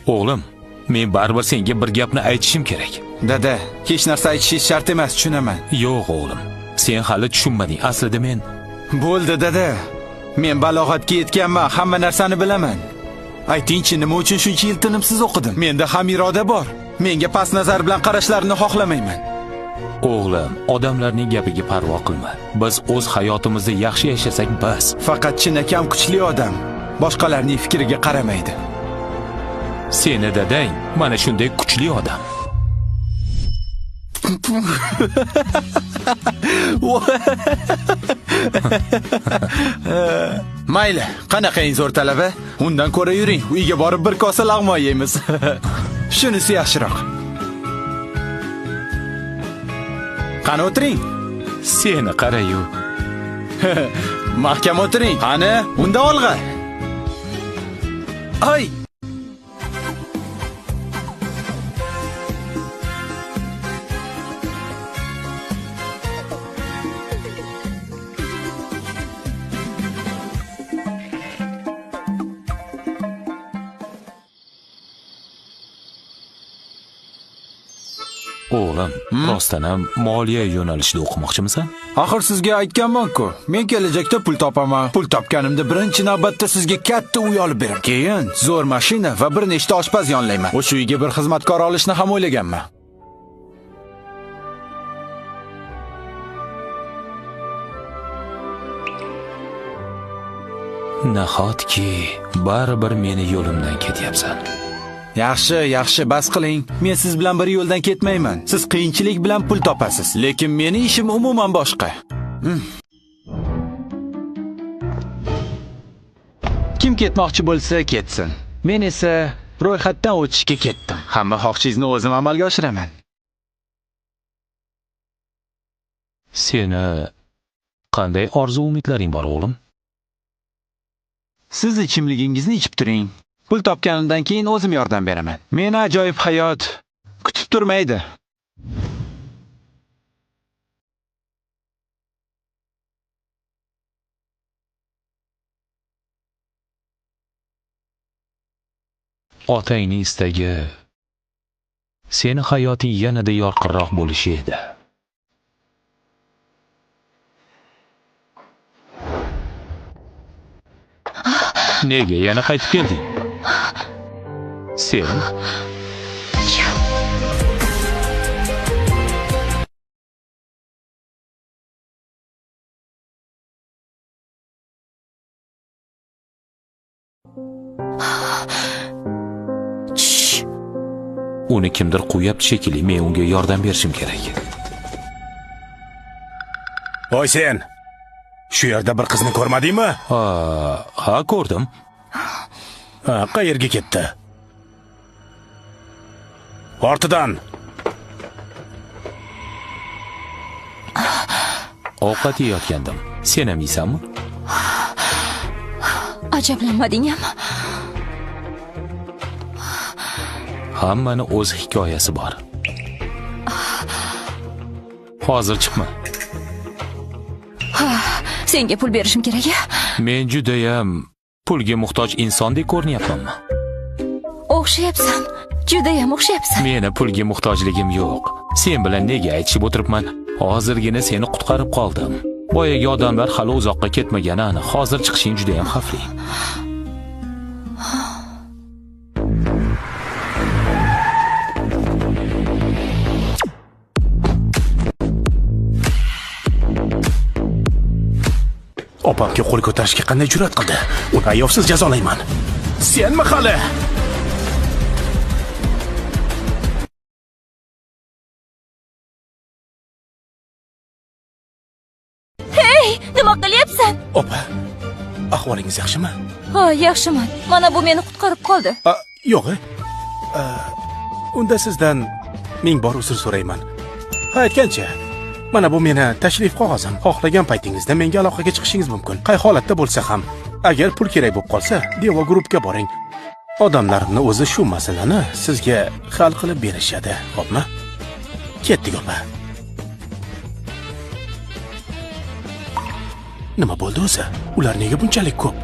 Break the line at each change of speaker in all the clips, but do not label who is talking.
O'g'lim, men baribir senga bir gapni aytishim kerak.
Dada, hech narsa aytishingiz shart emas, tushunaman.
Yo'q o'g'lim, sen hali tushunmading. Aslida men...
Bo'ldi dada. Men balog'atga yetganman, hamma narsani bilaman. Aytingchi, nima uchun shuncha yil tinimsiz o'qidim? Menda ham iroda bor. Menga past nazar bilan qarashlarini xohlamayman.
O'g'lim, odamlarning gapiga parvo qilma. Biz o'z hayotimizda yaxshi yashasak bas.
Faqat chinakam kuchli odam boshqalarning fikriga qaramaydi.
Seni dadang mana shunday kuchli odam.
Mayli, qanaqangiz zo'r talaba? Undan ko'ra yuring, uyga borib bir kosa lag'mon yeymiz. Shunisi yaxshiroq. Qani o'tiring.
Seni qara-yu.
Mahkam o'tiring. Qani, unda olg'a. Ay!
O'g'lim, rostdan ham moliya yo'nalishida o'qimoqchimisan?
Axir sizga aytganman-ku, men kelajakda pul topaman. Pul topganimda birinchi navbatda sizga katta uy olib beraman. Keyin zo'r mashina va bir nechta oshpaz yollayman. O'sha uyga bir xizmatkor olishni ham o'ylaganman.
Nahotki baribir meni yo'limdan ketyapsan.
Yaxshi, bas qiling. Men siz bilan bir yo'ldan ketmayman. Siz qiyinchilik bilan pul topasiz, lekin meni ishim umuman boshqa. Kim ketmoqchi bo'lsa ketsin. Men esa ro'yxatdan o'tishga ketdim. Hamma xohishingizni o'zim amalga oshiraman.
Seni qanday orzu-umidlaring bor, o'g'lim?
Siz ichimligingizni ichib turing. Pul topganimdan keyin o'zim yordam beraman. Meni ajoyib hayot kutib turmaydi.
Otangning istagi seni hayoting yanada yorqinroq bo'lishi edi. Nega yana qaytib kelding? Sen uni kimdir qo'yapti shekilli, men unga yordam berishim kerak.
Voy sen, shu yerda bir qizni ko'rmadingmi?
Ha, ko'rdim.
Qayerga ketdi? Ortidan.
Ovqat yeyotgandim. Sen ham yeysanmi?
Ajablanmadingmi?
Hammani o'z hikoyasi bor. Hozir chiqma.
Senga pul berishim kerak.
Men juda ham pulga muhtoj insondek ko'rinyapmanmi?
O'xshayapsan. Juda ham o'xshayapsan.
Meni pulga muhtojligim yo'q. Sen bilan nega aytishib o'tiribman? Hozirgina seni qutqarib qoldim. Boyagi odamlar hali uzoqqa ketmagani aniq. Hozir chiqishing juda ham xavfli.
Opamga qo'l ko'tarishga qanday jur'at qildi? Uni ayovsiz jazolayman. Senmi hali?
Hey, nima qilyapsan?
Opa, ahvolingiz yaxshimi?
Ha, yaxshiman. Mana bu meni qutqarib qoldi.
Yo'q. Unda sizdan ming bor uzr so'rayman. Ha, aytgancha, mana bu meni tashrif qog'ozim. Xohlagan paytingizda menga aloqaga chiqishingiz mumkin. Qay holatda bo'lsa ham. Agar pul kerak bo'lib qolsa, Deva guruhga boring. Odamlarning o'zi shu masalani sizga hal qilib berishadi, xo'pmi? Ketdik, opa. Nima bo'ldi o'zi? Ular nega bunchalik ko'p?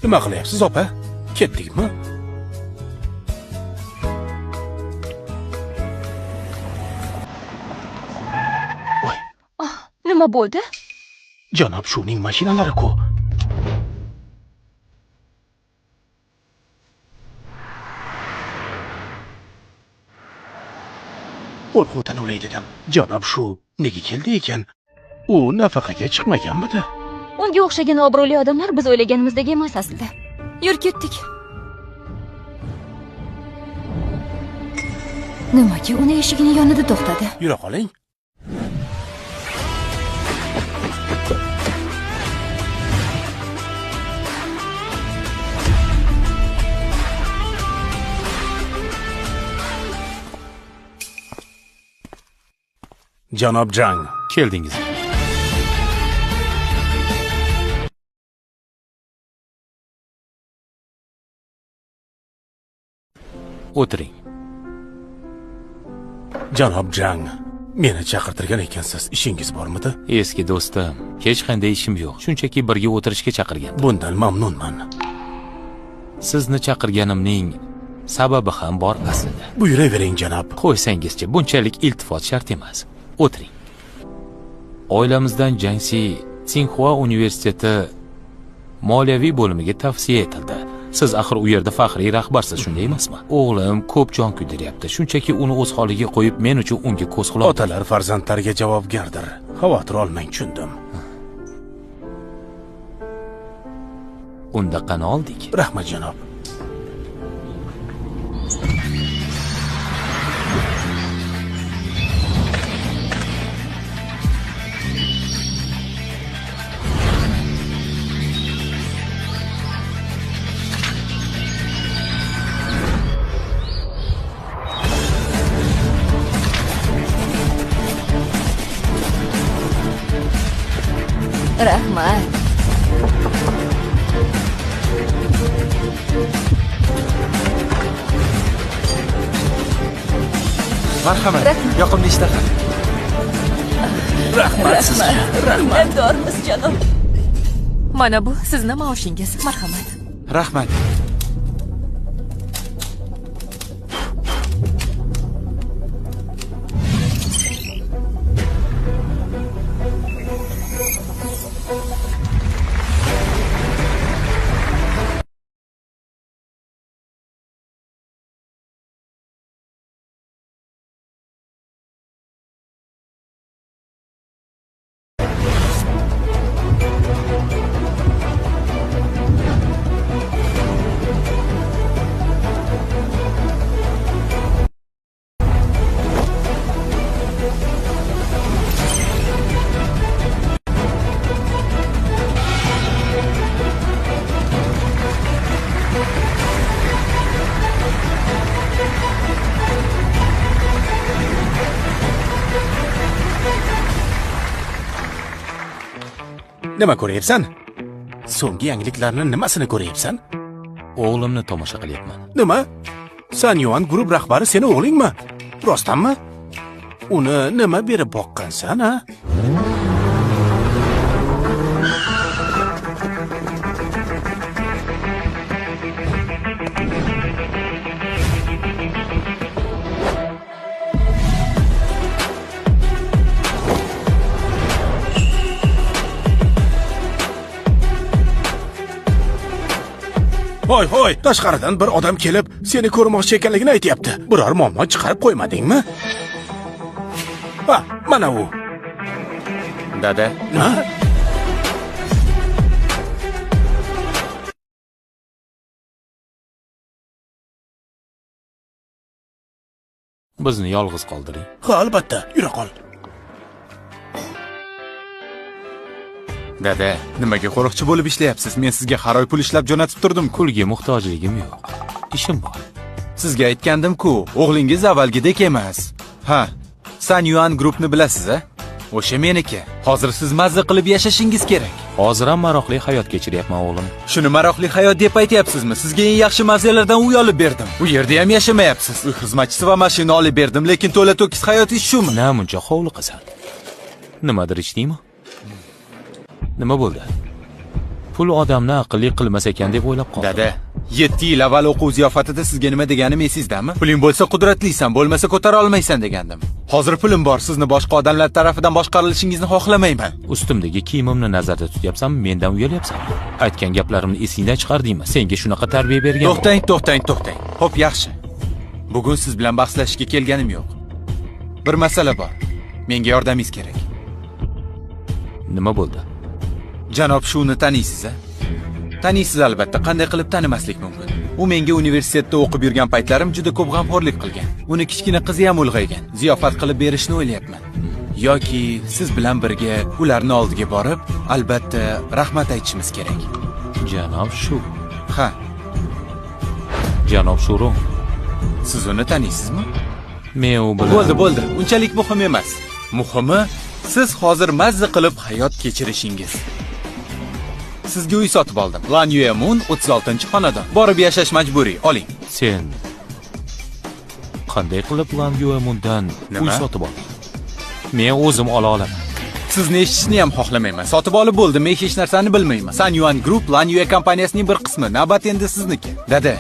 Nima qilyapsiz, opa? Ketdikmi?
Nima bo'ldi?
Janob shuning mashinalari-ku. Qo'rquvdan o'lay dedim. Janob shu nega keldi ekan? U nafaqaga chiqmaganmidi?
Unga o'xshagan obro'li odamlar biz o'ylaganimizdek emas aslida. Yur ketdik. Nimaga uni eshigini yonida to'xtadi?
Yura qoling. Janob Jang,
Keldingiz. O'tiring.
Janob Jang, meni chaqirtirgan ekansiz. Ishingiz bormidi?
Eski do'stim, hech qanday ishim yo'q. Shunchaki birga o'tirishga chaqirgan.
Bundan mamnunman.
Sizni chaqirganimning sababi ham bor aslida.
Buyuravering, janob.
Qo'ysangizchi, bunchalik iltifot shart emas. O'tiring. Oilamizdan Jangsi Tsinghua universiteti moliyaviy bo'limiga tavsiya etildi. Siz axir u yerda faxriy rahbarsiz, shunday emasmi? O'g'lim ko'p jon kuydiryapti. Shunchaki uni o'z holiga qo'yib, men uchun unga ko'z quloq.
Otalar farzandlariga javobgardir. Xavotir olmang, tushundim.
Unda qani oldik?
Rahmat, janob.
Rahmat.
Marhamat. Yoqimli ishtaha.
Rahmat sizga.
Minnatdormiz, janob. Mana bu sizni maoshingiz. Marhamat.
Rahmat.
Nima ko'ryapsan? So'nggi yangiliklarni nimasini ko'ryapsan?
O'g'limni tomosha qilyapman.
Nima? San Yuan guruh rahbari seni o'g'lingmi? Rostdanmi? Uni nima berib boqqansan, ha? Hoy, tashqaridan bir odam kelib, seni ko'rmoqchi ekanligini aytayapti. Biror muammo chiqarib qo'ymadingmi? Ha, mana u.
Dada,
Ha?
bizni yolg'iz qoldiring.
Ha, albatta, yura qol.
Dada, nimaga qo'riqchi bo'lib ishlayapsiz? Men sizga xaroy pul ishlab jo'natib turdim.
Pulga muhtojligim yo'q. Ishim bor.
Sizga aytgandim-ku, o'g'lingiz avvalgidek emas. Ha, San Yuan Groupni bilasiz-a? O'sha meniki. Hozir siz mazza qilib yashashingiz kerak.
Hozir ham maroqli hayot kechiryapman, o'g'lim.
Shuni maroqli hayot deb aytyapsizmi? Sizga eng yaxshi mavzelardan uy olib berdim. U yerda ham yashamayapsiz. Uy xizmatchisi va mashina olib berdim, lekin to'la to'kis hayotingiz shumi?
Namuncha hovliqasan. Nimadir ichdingmi? Nima bo'ldi? Pul odamni aqlli qilmas ekan deb o'ylab qoldim.
Dada, 7 yil avval o'quv ziyofatida sizga nima deganim esizdami? Puling bo'lsa qudratlisan, bo'lmasa ko'tara olmaysan degandim. Hozir pulim bor, sizni boshqa odamlar tarafidan boshqarilishingizni xohlamayman.
Ustimdagi kiyimimni nazarda tutyapsanmi, mendan uyalyapsanmi? Aytgan gaplarimni esingdan chiqardingmi? Senga shunaqa tarbiya bergan.
To'xtang. Xo'p, yaxshi. Bugun siz bilan bahslashishga kelganim yo'q. Bir masala bor. Menga yordamingiz kerak.
Nima bo'ldi?
Janob Shuni taniysiz-a? Taniysiz albatta, qanday qilib tanimaslik mumkin? U menga universitetda o'qib yurgan paytlarim juda ko'p g'amxo'rlik qilgan. Uni kichkina qizi ham ulg'aygan. Ziyofat qilib berishni o'ylayapman. Yoki siz bilan birga ularni oldiga borib, albatta rahmat aytishimiz kerak.
Janob Shu.
Ha,
Janob Shurun.
siz uni taniysizmi?
Men u bilan
Bo'ldi. Unchalik muhim emas. Muhimi, siz hozir mazza qilib hayot kechirishingiz. Sizga uy sotib oldim. Lan Yuemun 36-xonadon. Borib yashash majburiy. Oling.
Sen qanday qilib Lan Yuemundan uy sotib olding? Men o'zim ola olaman.
Sizni eshitishni ham xohlamayman. Sotib olib bo'ldim, men hech narsani bilmayman. San Yuan Group Lan Yue kompaniyasining bir qismi. Navbat endi sizniki. Dada,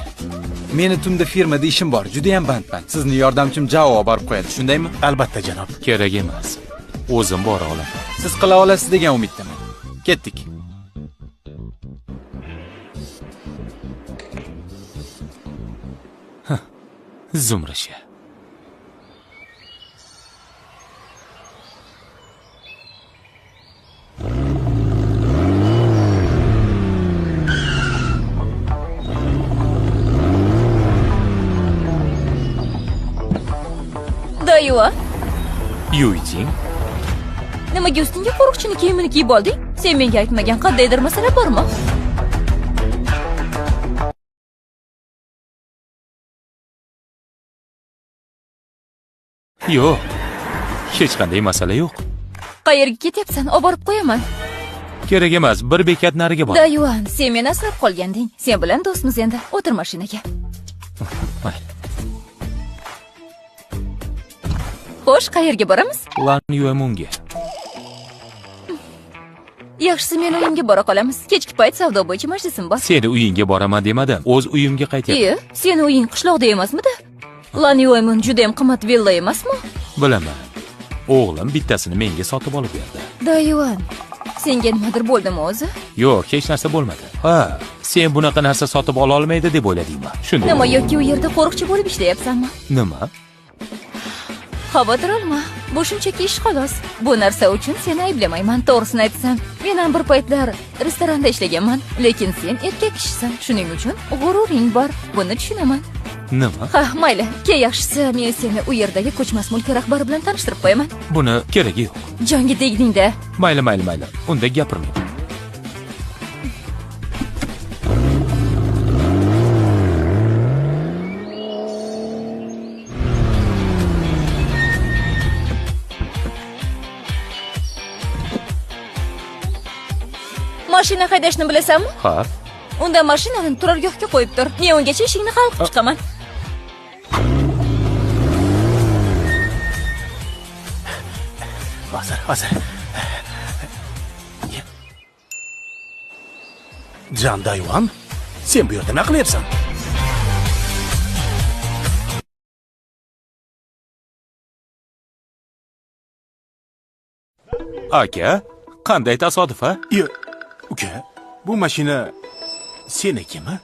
meni tunda firmada ishim bor, juda ham bandman. Sizni yordamchim Jao borib qo'yadi, shundaymi?
Albatta, janob.
Kerak emas. O'zim bora olaman.
Siz qila olasiz degan umiddaman. Ketdik.
Zumrasha.
Dayuva,
Yujing.
nimaga ustingga qo'riqchini kiyimini kiyib olding? Sen menga aytmagan qandaydir masala bormi?
Yo'q. Hech qanday masala yo'q.
Qayerga ketyapsan? Olib borib qo'yaman.
Kerak emas, bir bekat nariga bor.
Dayuan, sen meni asrab qolganding. Sen bilan do'stmiz endi. O'tir mashinaga.
Mayli.
Xo'sh, qayerga boramiz?
Lan Yuemunga.
Yaxshisi men uyimga bora qolamiz. Kechki payt savdo bo'yicha majlisim bor.
Seni uyingga boraman demadim. O'z uyimga qaytyapman.
Seni uying qishloqda emasmidi? Lan Yuemun juda ham qimmat villa emasmi?
Bilaman. O'g'lim bittasini menga sotib olib berdi.
Dayuan, senga nimadir bo'ldimi o'zi?
Yo'q, hech narsa bo'lmadi. Ha, sen bunaqa narsa sotib ola olmaydi deb o'yladingmi? Shunday.
Nima yoki u yerda qo'riqchi bo'lib ishlayapsanmi?
Nima?
Xavotir olma. Bu shunchaki ish xolos. Bu narsa uchun seni ayblamayman, to'g'risini aytsam. Men ham bir paytlar restoranda ishlaganman, lekin sen erkak kishisan. Shuning uchun g'ururing bor. Buni tushunaman.
Nima?
Ha, mayli. Yaxshisi, men seni u yerdagi ko'chmas mulk rahbari bilan tanishtirib qo'yaman.
Buni keragi yo'q.
Jonga tegding-da.
Mayli. Unda gapirmayman.
Mashina haydashni bilasanmi?
Ha.
Unda mashinani turargohga qo'yib tur. Men ungacha ishingni hal qilib chiqaman.
Hozir. Jan Dayuan, sen bu yerda nima qilyapsan?
Aka, qanday tasodif, ha?
Uka, bu mashina senikimi?